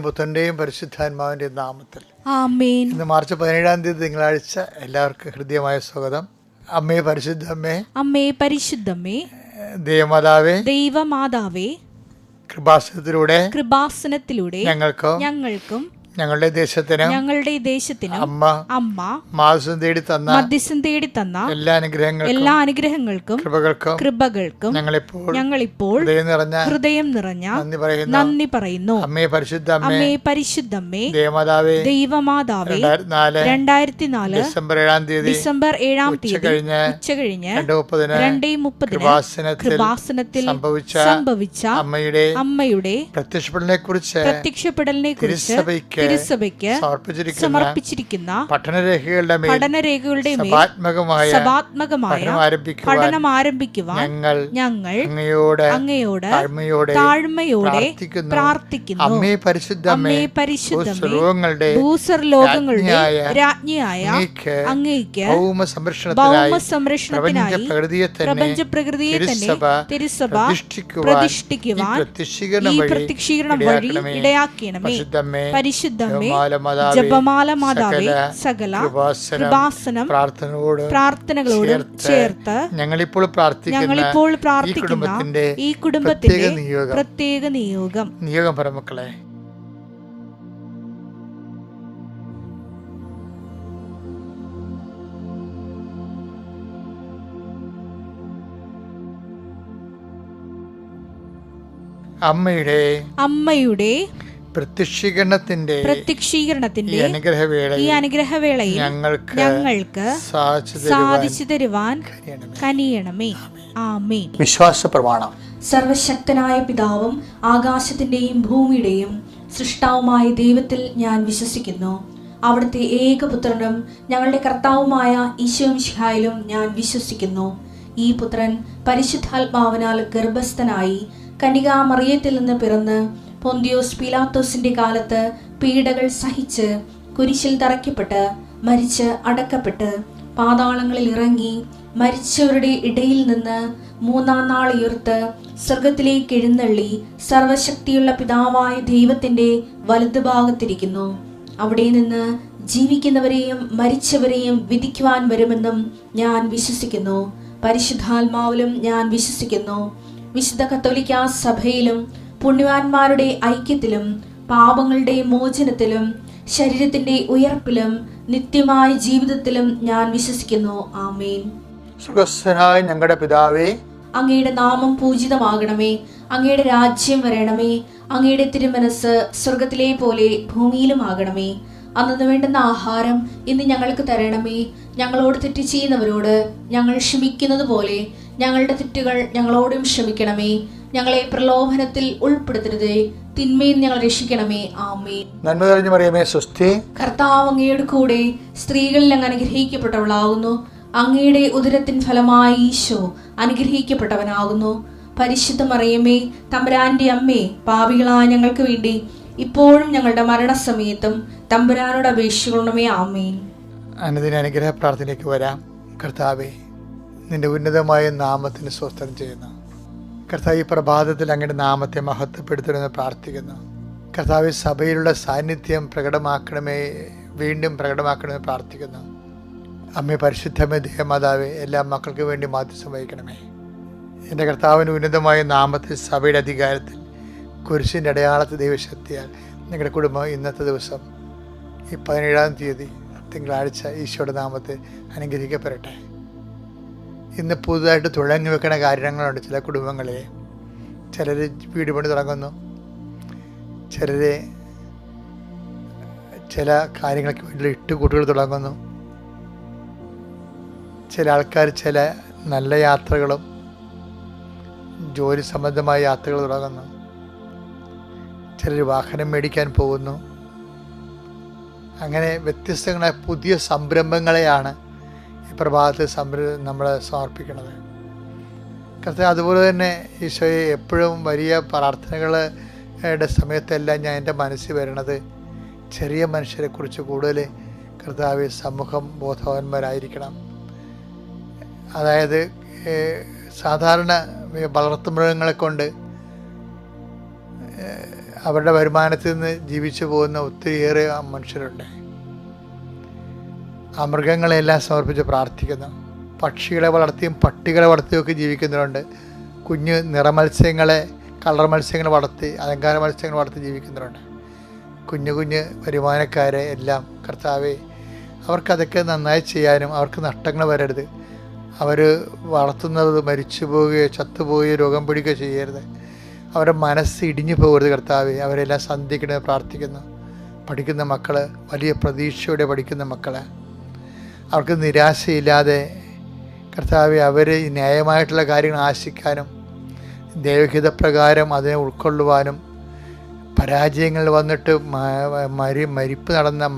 പുത്രന്റെയും പരിശുദ്ധാത്മാവിന്റെ നാമത്തിൽ ആമേൻ. ഇന്ന് മാർച്ച് 17 തിങ്കളാഴ്ച. എല്ലാവർക്കും ഹൃദ്യമായ സ്വാഗതം. അമ്മേ പരിശുദ്ധമ്മേ, അമ്മേ പരിശുദ്ധമ്മേ, ദേവമാതാവേ, ദൈവമാതാവേ, കൃപാസനത്തിലൂടെ ഞങ്ങൾക്കും ഞങ്ങളുടെ ദേശത്തിനും അമ്മ മധ്യസ്ഥം തേടി തന്ന എല്ലാ അനുഗ്രഹങ്ങൾക്കും കൃപകൾക്കും ഞങ്ങളിപ്പോൾ ഹൃദയം നിറഞ്ഞ നന്ദി പറയുന്നു. അമ്മേ പരിശുദ്ധമ്മേ, ദൈവമാതാവേ, 2004 ഡിസംബർ 7 ഉച്ചകഴിഞ്ഞ് 2:30 കൃപാസനത്തിൽ സംഭവിച്ച അമ്മയുടെ പ്രത്യക്ഷപ്പെടലിനെ കുറിച്ച് തിരുസഭയ്ക്ക് സമർപ്പിച്ചിരിക്കുന്ന പഠനരേഖകളുടെ സഭാത്മകമായ പഠനം ആരംഭിക്കുവാൻ ഞങ്ങൾ അങ്ങയോട് താഴ്മയോടെ പ്രാർത്ഥിക്കുന്നു. അമ്മേ പരിശുദ്ധമ്മേ, ഭൂസ്വർലോകങ്ങളുടെ രാജ്ഞിയായ അങ്ങേയ്ക്ക് ഭൗമസംരക്ഷണത്തിനായി പ്രപഞ്ച പ്രകൃതിയെ തന്നെ തിരുസഭ പ്രതിഷ്ഠിക്കുവാൻ ഈ പ്രത്യക്ഷീകരണം വഴി ഇടയാക്കണമേ. പരിശുദ്ധമ്മേ, ജപമാല മാതാവേ, സകല കൃപാസനം പ്രാർത്ഥനകളോടും ചേർത്ത് ഞങ്ങളിപ്പോൾ പ്രാർത്ഥിക്കുന്ന ഈ കുടുംബത്തിന്റെ പ്രത്യേക നിയോഗം പരമക്കളെ. അമ്മയുടെ പ്രത്യക്ഷീകരണത്തിന്റെ ഈ അനുഗ്രഹവേളയിൽ ഞങ്ങൾക്ക് സാധിച്ചു തരുവാൻ കനിയണമേ. ആമേൻ. വിശ്വാസ പ്രമാണം. സർവശക്തനായ പിതാവും ആകാശത്തിന്റെയും ഭൂമിയുടെയും സൃഷ്ടാവുമായ ദൈവത്തിൽ ഞാൻ വിശ്വസിക്കുന്നു. അവിടുത്തെ ഏകപുത്രനും ഞങ്ങളുടെ കർത്താവുമായ ഈശോമിശിഹായിലും ഞാൻ വിശ്വസിക്കുന്നു. ഈ പുത്രൻ പരിശുദ്ധാത്മാവിനാൽ ഗർഭസ്ഥനായി കന്യകാമറിയത്തിൽ നിന്ന് പിറന്ന് പൊന്തിയോസ് പീലാത്തോസിന്റെ കാലത്ത് പീഡകൾ സഹിച്ച് കുരിശിൽ തറയ്ക്കപ്പെട്ട് മരിച്ച് അടക്കപ്പെട്ട് പാതാളങ്ങളിൽ ഇറങ്ങി മരിച്ചവരുടെ ഇടയിൽ നിന്ന് 3-ാം നാൾ ഉയർത്ത് സ്വർഗത്തിലേക്ക് എഴുന്നള്ളി സർവശക്തിയുള്ള പിതാവായ ദൈവത്തിന്റെ വലതുഭാഗത്തിരിക്കുന്നു. അവിടെ നിന്ന് ജീവിക്കുന്നവരെയും മരിച്ചവരെയും വിധിക്കുവാൻ വരുമെന്നും ഞാൻ വിശ്വസിക്കുന്നു. പരിശുദ്ധാത്മാവിലും ഞാൻ വിശ്വസിക്കുന്നു. വിശുദ്ധ കത്തോലിക്കാ സഭയിലും പുണ്യവാന്മാരുടെ ഐക്യത്തിലും പാപങ്ങളുടെ മോചനത്തിലും ശരീരത്തിന്റെ ഉയർപ്പിലും നിത്യമായ ജീവിതത്തിലും ഞാൻ വിശ്വസിക്കുന്നു. ആമേൻ. സ്വർഗ്ഗസ്ഥനായ ഞങ്ങളുടെ പിതാവേ, അങ്ങയുടെ നാമം പൂജിതമാകണമേ. അങ്ങയുടെ രാജ്യം വരണമേ. അങ്ങയുടെ തിരുമനസ് സ്വർഗത്തിലെ പോലെ ഭൂമിയിലും ആകണമേ. അന്നു വേണ്ടുന്ന ആഹാരം ഇന്ന് ഞങ്ങൾക്ക് തരണമേ. ഞങ്ങളോട് തെറ്റ് ചെയ്യുന്നവരോട് ഞങ്ങൾ ക്ഷമിക്കുന്നത് പോലെ ഞങ്ങളുടെ തെറ്റുകൾ ഞങ്ങളോടും ക്ഷമിക്കണമേ. ഞങ്ങളെ പ്രലോഭനത്തിൽ ഉൾപ്പെടുത്തരുതേ, തിന്മയിൽ ഞങ്ങൾ രക്ഷിക്കണമേ. ആമേൻ. നന്മ നിറഞ്ഞ മറിയമേ, സ്വസ്തി. കർത്താവ് അങ്ങയുടെ കൂടെ സ്ത്രീകളിൽ അങ്ങ് അനുഗ്രഹിക്കപ്പെട്ടവളാകുന്നു. അങ്ങയുടെ ഉദരത്തിൻ ഫലമായി ഈശോ അനുഗ്രഹിക്കപ്പെട്ടവനാകുന്നു. പരിശുദ്ധ മറിയമേ, തമ്പുരാന്റെ അമ്മേ, പാപികളായ ഞങ്ങൾക്ക് വേണ്ടി ഇപ്പോഴും ഞങ്ങളുടെ മരണസമയത്തും തമ്പുരാനോട് അപേക്ഷിക്കണമേ. ആമേൻ. അനുദിന അനുഗ്രഹ പ്രാർത്ഥനയ്ക്ക് വരാം. കർത്താവേ, നിന്റെ ഉന്നതമായ നാമത്തിന് സ്വസ്ഥം ചെയ്യുന്നു. കർത്താവ്, ഈ പ്രഭാതത്തിൽ അങ്ങയുടെ നാമത്തെ മഹത്വപ്പെടുത്തണമെന്ന് പ്രാർത്ഥിക്കുന്നു. കർത്താവ്, സഭയിലുള്ള സാന്നിധ്യം വീണ്ടും പ്രകടമാക്കണമെന്ന് പ്രാർത്ഥിക്കുന്നു. അമ്മേ പരിശുദ്ധമേ, ദേവമാതാവേ, എല്ലാ മക്കൾക്ക് വേണ്ടി മാധ്യസ്ഥം വഹിക്കണമേ. എൻ്റെ കർത്താവിൻ്റെ ഉന്നതമായ നാമത്തിൽ സഭയുടെ അധികാരത്തിൽ കുരിശിൻ്റെ അടയാളത്തിൽ ദൈവശക്തിയാൽ നിങ്ങളുടെ കുടുംബം ഇന്നത്തെ ദിവസം ഈ 17-ാം തീയതി തിങ്കളാഴ്ച ഈശോയുടെ നാമത്തിൽ അനുഗ്രഹിക്കപ്പെടട്ടെ. ഇന്ന് പുതുതായിട്ട് തുടങ്ങി വെക്കുന്ന കാര്യങ്ങളുണ്ട് ചില കുടുംബങ്ങളെ. ചിലർ വീട് പണി തുടങ്ങുന്നു, ചിലർ ചില കാര്യങ്ങൾക്ക് വേണ്ടി ഇട്ടുകൂട്ടുകൾ തുടങ്ങുന്നു, ചില ആൾക്കാർ ചില നല്ല യാത്രകളും ജോലി സംബന്ധമായ യാത്രകൾ തുടങ്ങുന്നു, ചിലർ വാഹനം മേടിക്കാൻ പോകുന്നു. അങ്ങനെ വ്യത്യസ്തങ്ങളായ പുതിയ സംരംഭങ്ങളെയാണ് ഈ പ്രഭാതത്തിൽ നമ്മൾ സമർപ്പിക്കുന്നത്. കർത്താവേ, അതുപോലെ തന്നെ ഈശോയെ എപ്പോഴും വലിയ പ്രാർത്ഥനകളുടെ സമയത്തെല്ലാം ഞാൻ എൻ്റെ മനസ്സിൽ വരണത് ചെറിയ മനുഷ്യരെക്കുറിച്ച് കൂടുതൽ കർത്താവേ സമൂഹം ബോധവാന്മാരായിരിക്കണം. അതായത് സാധാരണ വളർത്തുമൃഗങ്ങളെ കൊണ്ട് അവരുടെ വരുമാനത്തിൽ നിന്ന് ജീവിച്ചു പോകുന്ന ഒത്തിരിയേറെ മനുഷ്യരുണ്ട്. ആ മൃഗങ്ങളെല്ലാം സമർപ്പിച്ച് പ്രാർത്ഥിക്കുന്നു. പക്ഷികളെ വളർത്തിയും പട്ടികളെ വളർത്തിയൊക്കെ ജീവിക്കുന്നവരുണ്ട്. കുഞ്ഞ് നിറമത്സ്യങ്ങളെ, കളർ മത്സ്യങ്ങൾ വളർത്തി, അലങ്കാര മത്സ്യങ്ങൾ വളർത്തി ജീവിക്കുന്നവരുണ്ട്. കുഞ്ഞു കുഞ്ഞ് വരുമാനക്കാരെ എല്ലാം കർത്താവേ, അവർക്കതൊക്കെ നന്നായി ചെയ്യാനും അവർക്ക് നഷ്ടങ്ങൾ വരരുത്. അവർ വളർത്തുന്നത് മരിച്ചു പോവുകയോ ചത്തുപോവുകയോ രോഗം പിടിക്കുകയോ ചെയ്യരുത്. അവരുടെ മനസ്സ് ഇടിഞ്ഞു പോകരുത് കർത്താവേ. അവരെല്ലാം സന്ധിക്കണമെന്ന് പ്രാർത്ഥിക്കുന്നു. പഠിക്കുന്ന മക്കൾ, വലിയ പ്രതീക്ഷയോടെ പഠിക്കുന്ന മക്കൾ, അവർക്ക് നിരാശയില്ലാതെ കർത്താവെ അവർ ന്യായമായിട്ടുള്ള കാര്യങ്ങൾ ആശിക്കാനും ദൈവഹിതപ്രകാരം അതിനെ ഉൾക്കൊള്ളുവാനും, പരാജയങ്ങൾ വന്നിട്ട്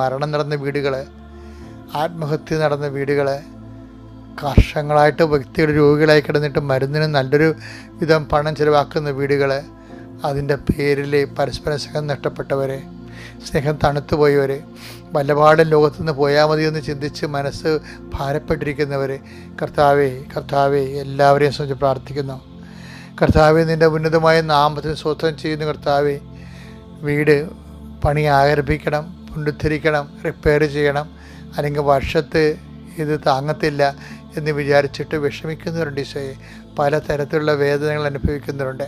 മരണം നടന്ന വീടുകൾ, ആത്മഹത്യ നടന്ന വീടുകൾ, വർഷങ്ങളായിട്ട് വ്യക്തികൾ രോഗികളായി കിടന്നിട്ട് മരുന്നിന് നല്ലൊരു വിധം പണം ചിലവാക്കുന്ന വീടുകൾ, അതിൻ്റെ പേരിൽ പരസ്പര സ്നേഹം നഷ്ടപ്പെട്ടവർ, സ്നേഹം തണുത്തുപോയവർ, വല്ലപാടും ലോകത്തുനിന്ന് പോയാൽ മതിയെന്ന് ചിന്തിച്ച് മനസ്സ് ഭാരപ്പെട്ടിരിക്കുന്നവർ, കർത്താവേ എല്ലാവരെയും സംബന്ധിച്ച് പ്രാർത്ഥിക്കുന്നു. കർത്താവെ, നിൻ്റെ ഉന്നതമായ നാമത്തിന് സ്തോത്രം ചെയ്യുന്നു. കർത്താവെ, വീട് പണി ആരംഭിക്കണം, പുനരുദ്ധരിക്കണം, റിപ്പയർ ചെയ്യണം, അല്ലെങ്കിൽ വർഷത്ത് ഇത് താങ്ങത്തില്ല എന്ന് വിചാരിച്ചിട്ട് വിഷമിക്കുന്നവരുണ്ട്. ഈശോയെ, പല തരത്തിലുള്ള വേദനകൾ അനുഭവിക്കുന്നവരുണ്ട്,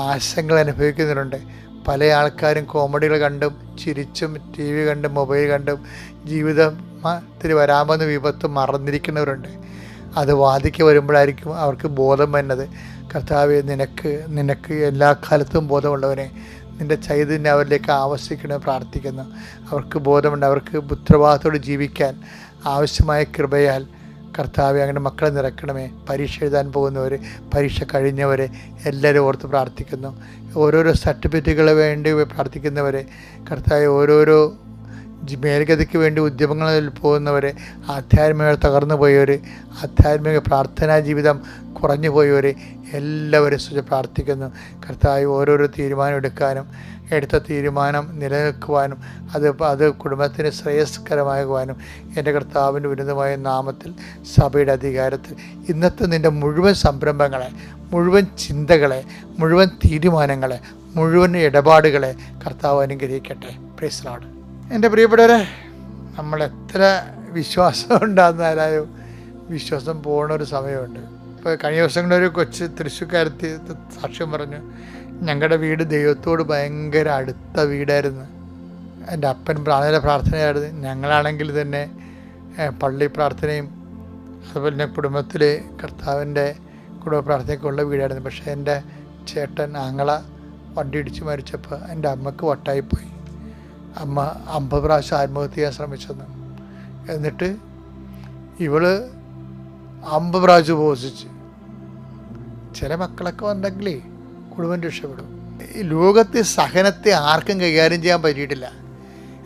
ആശങ്കകൾ അനുഭവിക്കുന്നവരുണ്ട്. പല ആൾക്കാരും കോമഡികൾ കണ്ടും ചിരിച്ചും ടി വി കണ്ടും മൊബൈൽ കണ്ടും ജീവിതത്തിൽ വരാമെന്ന് വിപത്ത് മറന്നിരിക്കുന്നവരുണ്ട്. അത് വാദിക്ക് വരുമ്പോഴായിരിക്കും അവർക്ക് ബോധം വരുന്നത്. കർത്താവെ, നിനക്ക് എല്ലാ കാലത്തും ബോധമുള്ളവനെ, നിൻ്റെ ചൈതന്യം അവരിലേക്ക് ആവശ്യിക്കണമെന്ന് പ്രാർത്ഥിക്കുന്നു. അവർക്ക് ബോധമുണ്ട്. അവർക്ക് ഉത്തരവാദിത്തോടെ ജീവിക്കാൻ ആവശ്യമായ കൃപയാൽ കർത്താവെ അങ്ങനെ മക്കളെ നിറക്കണമേ. പരീക്ഷ എഴുതാൻ പോകുന്നവർ, പരീക്ഷ കഴിഞ്ഞവരെ എല്ലാവരും ഓർത്ത് പ്രാർത്ഥിക്കുന്നു. ഓരോരോ സർട്ടിഫിക്കറ്റുകൾ വേണ്ടി പ്രാർത്ഥിക്കുന്നവരെ, കർത്താവെ, ഓരോരോ മേൽഗതിക്ക് വേണ്ടി ഉദ്യമങ്ങളിൽ പോകുന്നവരെ, ആധ്യാത്മിക തകർന്നു പോയവർ, ആധ്യാത്മിക പ്രാർത്ഥനാ ജീവിതം കുറഞ്ഞു പോയവർ എല്ലാവരും സുഖ പ്രാർത്ഥിക്കുന്നു. കർത്താവെ, ഓരോരോ തീരുമാനം എടുക്കാനും എടുത്ത തീരുമാനം നിലനിൽക്കുവാനും അത് കുടുംബത്തിന് ശ്രേയസ്കരമാകുവാനും എൻ്റെ കർത്താവിൻ്റെ ഉന്നതമായ നാമത്തിൽ സഭയുടെ അധികാരത്തിൽ ഇന്നത്തെ നിൻ്റെ മുഴുവൻ സംരംഭങ്ങളെ, മുഴുവൻ ചിന്തകളെ, മുഴുവൻ തീരുമാനങ്ങളെ, മുഴുവൻ ഇടപാടുകളെ കർത്താവ് അനുഗ്രഹിക്കട്ടെ. Praise the Lord. എൻ്റെ പ്രിയപ്പെട്ടവരെ, നമ്മളെത്ര വിശ്വാസം ഉണ്ടാകുന്നാലും വിശ്വാസം പോകുന്നൊരു സമയമുണ്ട്. ഇപ്പോൾ കഴിഞ്ഞ ദിവസങ്ങളിലൊരു കൊച്ച് തൃശ്ശൂർക്കാരത്തി സാക്ഷ്യം പറഞ്ഞു, ഞങ്ങളുടെ വീട് ദൈവത്തോട് ഭയങ്കര അടുത്ത വീടായിരുന്നു. എൻ്റെ അപ്പൻ പ്രാർത്ഥനയായിരുന്നു. ഞങ്ങളാണെങ്കിൽ തന്നെ പള്ളി പ്രാർത്ഥനയും അതുപോലെ തന്നെ കുടുംബത്തിലെ കർത്താവിൻ്റെ കുടുംബ പ്രാർത്ഥനയ്ക്കുള്ള വീടായിരുന്നു. പക്ഷേ എൻ്റെ ചേട്ടൻ ആങ്ങള വണ്ടി ഇടിച്ച് മരിച്ചപ്പോൾ എൻ്റെ അമ്മക്ക് വട്ടായിപ്പോയി. അമ്മ 50 പ്രാവശ്യം ആത്മഹത്യ ചെയ്യാൻ ശ്രമിച്ചെന്ന്. എന്നിട്ട് ഇവള് 50 പ്രാവശ്യം ഉപവസിച്ച്. ചില മക്കളൊക്കെ ഉണ്ടെങ്കിലേ കുടുംബം രക്ഷപ്പെടും. ഈ ലോകത്തെ സഹനത്തെ ആർക്കും കൈകാര്യം ചെയ്യാൻ പറ്റിയിട്ടില്ല.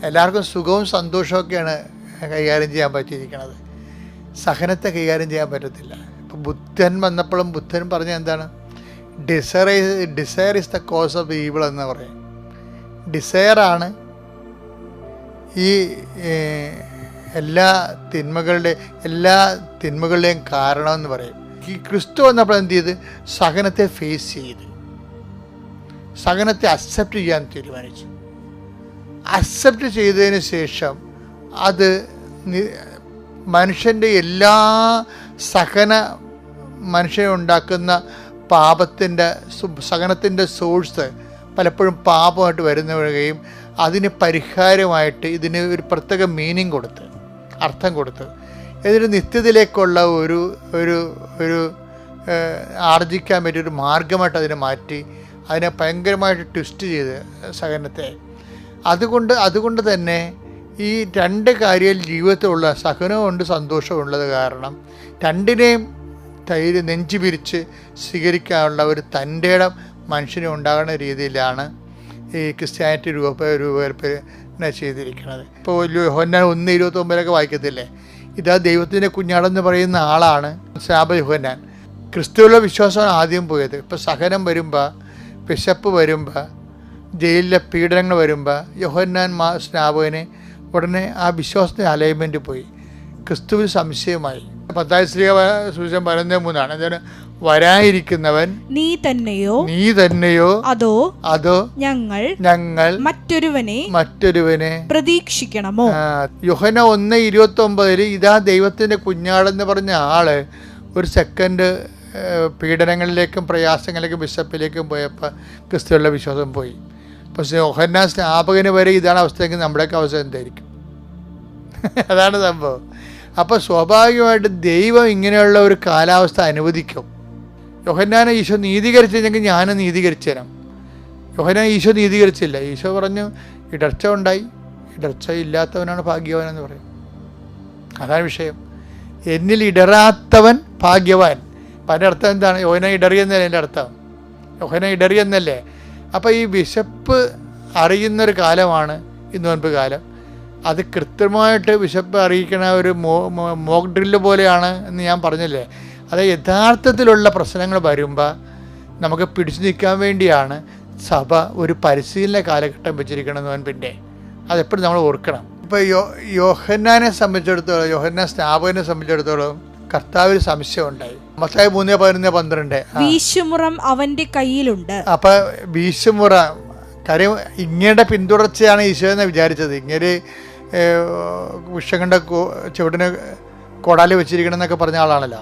എല്ലാവർക്കും സുഖവും സന്തോഷമൊക്കെയാണ് കൈകാര്യം ചെയ്യാൻ പറ്റിയിരിക്കുന്നത്. സഹനത്തെ കൈകാര്യം ചെയ്യാൻ പറ്റത്തില്ല. ഇപ്പം ബുദ്ധൻ വന്നപ്പോഴും ബുദ്ധൻ പറഞ്ഞ എന്താണ്? Desire is the cause of evil എന്ന് പറയും. ഡിസയറാണ് ഈ എല്ലാ തിന്മകളുടെയും കാരണമെന്ന് പറയും. ഈ ക്രിസ്തു വന്നപ്പോൾ എന്ത് ചെയ്ത്? സഹനത്തെ ഫേസ് ചെയ്ത്, സഹനത്തെ അക്സെപ്റ്റ് ചെയ്യാൻ തീരുമാനിച്ചു. അക്സെപ്റ്റ് ചെയ്തതിന് ശേഷം അത് മനുഷ്യൻ്റെ എല്ലാ മനുഷ്യനുണ്ടാക്കുന്ന പാപത്തിൻ്റെ സഹനത്തിൻ്റെ സോഴ്സ് പലപ്പോഴും പാപമായിട്ട് വരുന്നവരുകയും അതിന് പരിഹാരമായിട്ട് ഇതിന് ഒരു പ്രത്യേക മീനിങ് കൊടുത്ത്, അർത്ഥം കൊടുത്ത്, ഇതിന് നിത്യതയിലേക്കുള്ള ഒരു ആർജിക്കാൻ പറ്റിയൊരു മാർഗമായിട്ട് അതിനെ മാറ്റി, അതിനെ ഭയങ്കരമായിട്ട് ട്വിസ്റ്റ് ചെയ്ത് സഹനത്തെ. അതുകൊണ്ട് തന്നെ ഈ രണ്ട് കാര്യം ജീവിതത്തിലുള്ള സഹനമുണ്ട്, സന്തോഷമുള്ളത് കാരണം രണ്ടിനെയും നെഞ്ചു പിരിച്ച് സ്വീകരിക്കാനുള്ള ഒരു തൻ്റെ ഇടം മനുഷ്യന് ഉണ്ടാകുന്ന രീതിയിലാണ് ഈ ക്രിസ്ത്യാനിറ്റി രൂപകൽപ്പന ചെയ്തിരിക്കുന്നത്. ഇപ്പോൾ യോഹന്നാൻ 1:29 വായിക്കത്തില്ലേ? ഇതാ ദൈവത്തിൻ്റെ കുഞ്ഞാടെന്ന് പറയുന്ന ആളാണ് സ്നാപക യോഹന്നാൻ. ക്രിസ്തുവിലുള്ള വിശ്വാസമാണ് ആദ്യം പോയത്. ഇപ്പോൾ സഹനം വരുമ്പോൾ, വിശപ്പ് വരുമ്പോൾ, ജയിലിലെ പീഡനങ്ങൾ വരുമ്പോൾ യോഹന്നാൻ സ്നാപകന് ഉടനെ ആ വിശ്വാസത്തിൻ്റെ അലൈൻമെൻറ്റ് പോയി. ക്രിസ്തുവിൽ സംശയമായി. 10 സുവിശേഷം 13:3 എന്താണ്? വരാനിരിക്കുന്നവൻ നീ തന്നെയോ അതോ ഞങ്ങൾ മറ്റൊരുവനെ പ്രതീക്ഷിക്കണമോ? യോഹന്നാൻ 1:29 ഇതാ ദൈവത്തിന്റെ കുഞ്ഞാടെന്ന് പറഞ്ഞ ആള് ഒരു സെക്കൻഡ് പീഡനങ്ങളിലേക്കും പ്രയാസങ്ങളിലേക്കും ബിഷപ്പിലേക്കും പോയപ്പോൾ ക്രിസ്തുവിലുള്ള വിശ്വാസം പോയി. പക്ഷേ യോഹന്നാൻ സ്നാപകന് വരെ ഇതാണ് അവസ്ഥയെങ്കിൽ നമ്മുടെയൊക്കെ അവസ്ഥ എന്തായിരിക്കും? അതാണ് സംഭവം. അപ്പോൾ സ്വാഭാവികമായിട്ട് ദൈവം ഇങ്ങനെയുള്ള ഒരു കാലാവസ്ഥ അനുവദിക്കും. യോഹന്നാനെ ഈശോ നീതീകരിച്ചെങ്കിൽ ഞാനും നീതീകരിച്ചു തരാം. യോഹന്നാൻ ഈശോ നീതീകരിച്ചില്ല. ഈശോ പറഞ്ഞു ഇടർച്ച ഉണ്ടായി, ഇടർച്ച ഇല്ലാത്തവനാണ് ഭാഗ്യവാൻ എന്ന് പറയും. അതാണ് വിഷയം. എന്നിൽ ഇടറാത്തവൻ ഭാഗ്യവാൻ. അപ്പം അതിൻ്റെ അർത്ഥം എന്താണ്? യോഹന്നാൻ ഇടറിയെന്നല്ലേ എൻ്റെ അർത്ഥം? യോഹന്നാൻ ഇടറിയെന്നല്ലേ? അപ്പോൾ ഈ വിശപ്പ് അറിയുന്നൊരു കാലമാണ് ഈ നോൻപ് കാലം. അത് കൃത്യമായിട്ട് വിശപ്പ് അറിയിക്കണ ഒരു മോക്ക് ഡ്രില്ല് പോലെയാണ് എന്ന് ഞാൻ പറഞ്ഞില്ലേ. അത് യഥാർത്ഥത്തിലുള്ള പ്രശ്നങ്ങൾ വരുമ്പോൾ നമുക്ക് പിടിച്ചു നിൽക്കാൻ വേണ്ടിയാണ് സഭ ഒരു പരിശീലന കാലഘട്ടം വെച്ചിരിക്കണം നോൻപിൻ്റെ. അതെപ്പോഴും നമ്മൾ ഓർക്കണം. ഇപ്പോൾ യോഹന്നാനെ സംബന്ധിച്ചിടത്തോളം, യോഹന്നാൻ സ്നാപകനെ സംബന്ധിച്ചിടത്തോളം കർത്താവിന് സംശയം ഉണ്ടായി. മത്തായി 3:11-12 വീശുമുറം അവന്റെ കയ്യിലുണ്ട്. അപ്പൊ വീശുമുറ കാര്യം ഇങ്ങയുടെ പിന്തുടർച്ചയാണ് ഈശോ എന്ന് വിചാരിച്ചത്. ഇങ്ങനെ വിഷകണ്ഠ ചുവടിന് കൊടാലി വെച്ചിരിക്കണം എന്നൊക്കെ പറഞ്ഞ ആളാണല്ലോ.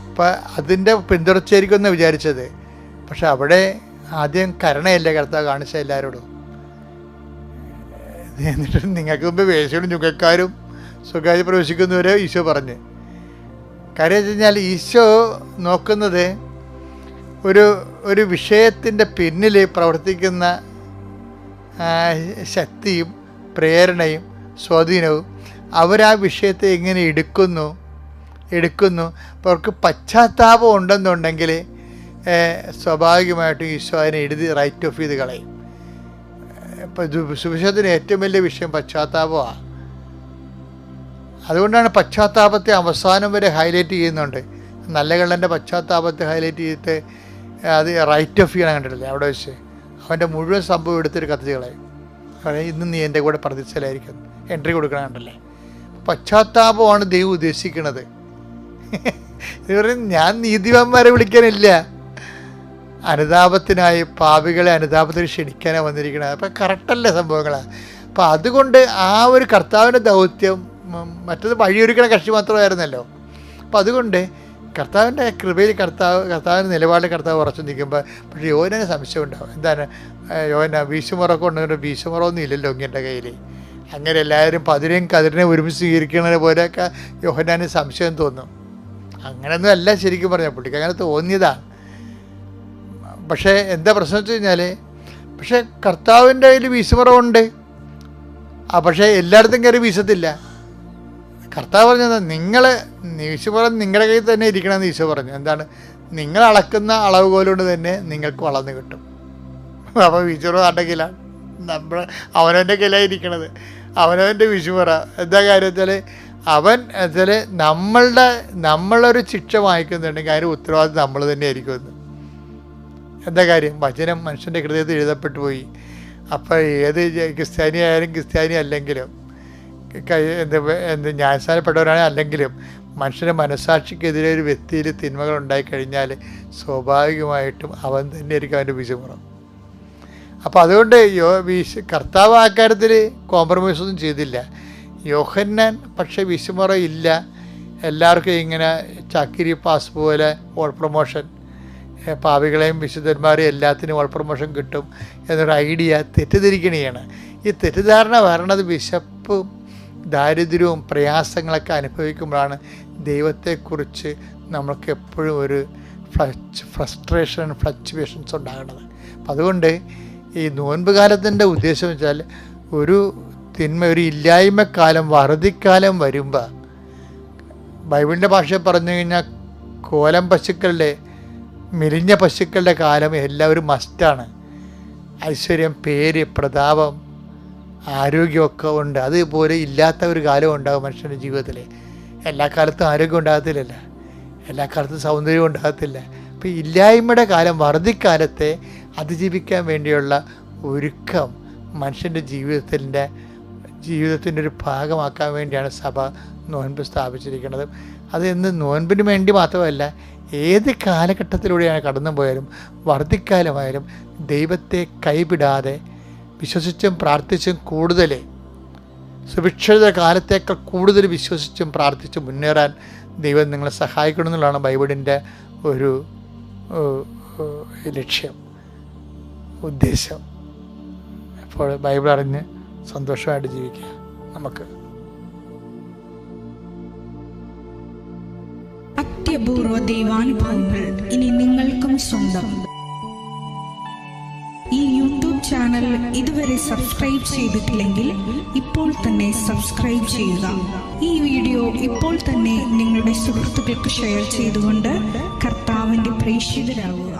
അപ്പം അതിൻ്റെ പിന്തുടർച്ചയായിരിക്കും എന്ന് വിചാരിച്ചത്. പക്ഷെ അവിടെ ആദ്യം കരുണയല്ലേ കർത്താവ് കാണിച്ച എല്ലാവരോടും. എന്നിട്ട് നിങ്ങൾക്ക് മുമ്പ് വേശ്യകളും ചുങ്കക്കാരും സ്വകാര്യ പ്രവേശിക്കുന്നവരെ ഈശോ പറഞ്ഞ്. കാര്യം വെച്ച് കഴിഞ്ഞാൽ ഈശോ നോക്കുന്നത് ഒരു വിഷയത്തിൻ്റെ പിന്നിൽ പ്രവർത്തിക്കുന്ന ശക്തിയും പ്രേരണയും സ്വാധീനവും അവരാ വിഷയത്തെ എങ്ങനെ എടുക്കുന്നു. അപ്പോൾ അവർക്ക് പശ്ചാത്താപം ഉണ്ടെന്നുണ്ടെങ്കിൽ സ്വാഭാവികമായിട്ടും ഈശോ അതിനെ എഴുതി റൈറ്റ് ഓഫ് ചെയ്ത് കളയും. ഇപ്പോൾ സുവിശേഷത്തിന് ഏറ്റവും വലിയ വിഷയം പശ്ചാത്താപമാണ്. അതുകൊണ്ടാണ് പശ്ചാത്താപത്തെ അവസാനം വരെ ഹൈലൈറ്റ് ചെയ്യുന്നുണ്ട്. നല്ല കള്ളൻ്റെ പശ്ചാത്താപത്തെ ഹൈലൈറ്റ് ചെയ്തിട്ട് അത് റൈറ്റ് ഓഫ് ചെയ്യണം കണ്ടിട്ടില്ലേ അവിടെ വെച്ച്. അവൻ്റെ മുഴുവൻ സംഭവം എടുത്തൊരു കത്തിച്ച് കളയും. ഇന്ന് നീ എൻ്റെ കൂടെ പ്രതിസ്ഥലായിരിക്കും എൻട്രി കൊടുക്കണം കണ്ടല്ലേ. പശ്ചാത്താപമാണ് ദൈവം ഉദ്ദേശിക്കുന്നത്. ഇത് പറയും ഞാൻ നീതിമാന്മാരെ വിളിക്കാനില്ല, അനുതാപത്തിനായി പാപികളെ അനുതാപത്തിന് ക്ഷണിക്കാനാണ് വന്നിരിക്കുന്നത്. അപ്പം കറക്റ്റല്ലേ സംഭവങ്ങളാണ്. അപ്പം അതുകൊണ്ട് ആ ഒരു കർത്താവിൻ്റെ ദൗത്യം, മറ്റത് വഴിയൊരുക്കണ കക്ഷി മാത്രമായിരുന്നല്ലോ. അപ്പം അതുകൊണ്ട് കർത്താവിൻ്റെ കൃപയിൽ കർത്താവിൻ്റെ നിലപാടിൽ കർത്താവ് ഉറച്ചു നിൽക്കുമ്പോൾ പക്ഷേ യോഹന്നാന് സംശയം ഉണ്ടാവും. എന്താണ് യോഹന്നാൻ വീശുമുറൊക്കെ ഉണ്ടെങ്കിൽ വീശുമുറൊന്നും ഇല്ലല്ലോ ഇങ്ങൻ്റെ കയ്യിൽ. അങ്ങനെ എല്ലാവരും കതിരിനെ ഒരുമിച്ച് സ്വീകരിക്കുന്നത് പോലെയൊക്കെ യോഹന്നാന് സംശയം തോന്നും. അങ്ങനെയൊന്നും അല്ല ശരിക്കും പറഞ്ഞാൽ, പുള്ളിക്ക് അങ്ങനെ തോന്നിയതാണ്. പക്ഷേ എന്താ പ്രശ്നം വെച്ച് കഴിഞ്ഞാൽ, പക്ഷേ കർത്താവിൻ്റെ കയ്യിൽ വീശുമുറമുണ്ട്. പക്ഷേ എല്ലായിടത്തും കയറി വീശത്തില്ല. കർത്താവ് പറഞ്ഞത് വീശുമുറ നിങ്ങളുടെ കയ്യിൽ തന്നെ ഇരിക്കണമെന്ന് ഈശോ പറഞ്ഞു. എന്താണ്? നിങ്ങൾ അളക്കുന്ന അളവ് കൊണ്ട് തന്നെ നിങ്ങൾക്ക് വളർന്നു കിട്ടും. അപ്പോൾ വീശുമുറ നടക്കില്ല, അവനവൻ്റെ കയ്യിലാണ് ഇരിക്കണത്, അവനവൻ്റെ വീശുമുറ. എന്താ കാര്യം വെച്ചാൽ നമ്മളൊരു ശിക്ഷ വാങ്ങിക്കുന്നുണ്ടെങ്കിൽ അതിന് ഉത്തരവാദിത്വം നമ്മൾ തന്നെ ആയിരിക്കുമെന്ന്. എന്താ കാര്യം? വചനം മനുഷ്യൻ്റെ ഹൃദയത്തിൽ എഴുതപ്പെട്ടു പോയി. അപ്പോൾ ഏത് ക്രിസ്ത്യാനി ആയാലും ക്രിസ്ത്യാനി അല്ലെങ്കിലും ന്യായസ്ഥാനപ്പെട്ടവരാണെങ്കിൽ അല്ലെങ്കിലും മനുഷ്യൻ്റെ മനസ്സാക്ഷിക്കെതിരെ ഒരു വ്യക്തിയിൽ തിന്മകൾ ഉണ്ടായിക്കഴിഞ്ഞാൽ സ്വാഭാവികമായിട്ടും അവൻ തന്നെ ആയിരിക്കും അവൻ്റെ വീശുമുറം. അപ്പോൾ അതുകൊണ്ട് കർത്താവ് ആ കാര്യത്തിൽ കോംപ്രമൈസ് ഒന്നും ചെയ്തില്ല. യോഹന്നാൻ പക്ഷേ വീശുമുറ ഇല്ല, എല്ലാവർക്കും ഇങ്ങനെ ചാക്കിരി പാസ് പോലെ ഓൾ പ്രൊമോഷൻ, പാപികളെയും വിശുദ്ധന്മാരെയും എല്ലാത്തിനും ഓൾ പ്രൊമോഷൻ കിട്ടും എന്നൊരു ഐഡിയ തെറ്റിദ്ധരിക്കണയാണ്. ഈ തെറ്റിദ്ധാരണ വരണത് വിശപ്പും ദാരിദ്ര്യവും പ്രയാസങ്ങളൊക്കെ അനുഭവിക്കുമ്പോഴാണ് ദൈവത്തെക്കുറിച്ച് നമ്മൾക്ക് എപ്പോഴും ഒരു ഫ്രസ്ട്രേഷൻ ഫ്ലക്ച്വേഷൻസ് ഉണ്ടാകുന്നത്. അപ്പം അതുകൊണ്ട് ഈ നോൻപ് കാലത്തിൻ്റെ ഉദ്ദേശം വെച്ചാൽ ഒരു ഇല്ലായ്മക്കാലം, വറുതിക്കാലം വരുമ്പോൾ ബൈബിളിൻ്റെ ഭാഷയിൽ പറഞ്ഞു കഴിഞ്ഞാൽ കോലം പശുക്കളുടെ, മെലിഞ്ഞ പശുക്കളുടെ കാലം എല്ലാവരും മസ്റ്റാണ്. ഐശ്വര്യം, പേര്, പ്രതാപം, ആരോഗ്യമൊക്കെ ഉണ്ട്. അതുപോലെ ഇല്ലാത്ത ഒരു കാലം ഉണ്ടാകും മനുഷ്യൻ്റെ ജീവിതത്തിൽ. എല്ലാ കാലത്തും ആരോഗ്യം ഉണ്ടാകത്തില്ലല്ല, എല്ലാ കാലത്തും സൗന്ദര്യം ഉണ്ടാകത്തില്ല. അപ്പോൾ ഇല്ലായ്മയുടെ കാലം, വറുതിക്കാലത്തെ അതിജീവിക്കാൻ വേണ്ടിയുള്ള ഒരുക്കം മനുഷ്യൻ്റെ ജീവിതത്തിൻ്റെ ഒരു ഭാഗമാക്കാൻ വേണ്ടിയാണ് സഭ നോൻപ് സ്ഥാപിച്ചിരിക്കുന്നത്. അത് ഇന്ന് നോൻപിന് വേണ്ടി മാത്രമല്ല, ഏത് കാലഘട്ടത്തിലൂടെയാണ് കടന്നു പോയാലും വർദ്ധിക്കാലമായാലും ദൈവത്തെ കൈവിടാതെ വിശ്വസിച്ചും പ്രാർത്ഥിച്ചും കൂടുതൽ സുഭിക്ഷിത കാലത്തേക്കാൾ കൂടുതൽ വിശ്വസിച്ചും പ്രാർത്ഥിച്ചും മുന്നേറാൻ ദൈവം നിങ്ങളെ സഹായിക്കണം എന്നുള്ളതാണ് ബൈബിളിൻ്റെ ഒരു ലക്ഷ്യം, ഉദ്ദേശം. അപ്പോൾ ബൈബിൾ അറിഞ്ഞ് സന്തോഷമായിട്ട് ജീവിക്കുക. നമുക്ക് അത്യപൂർവ ദൈവാനുഭവങ്ങൾ ഇനി നിങ്ങൾക്കും സ്വന്തം. ഈ യൂട്യൂബ് ചാനൽ ഇതുവരെ സബ്സ്ക്രൈബ് ചെയ്തിട്ടില്ലെങ്കിൽ ഇപ്പോൾ തന്നെ സബ്സ്ക്രൈബ് ചെയ്യുക. ഈ വീഡിയോ ഇപ്പോൾ തന്നെ നിങ്ങളുടെ സുഹൃത്തുക്കൾക്ക് ഷെയർ ചെയ്തുകൊണ്ട് കർത്താവിൻ്റെ പ്രേക്ഷിതരാകുക.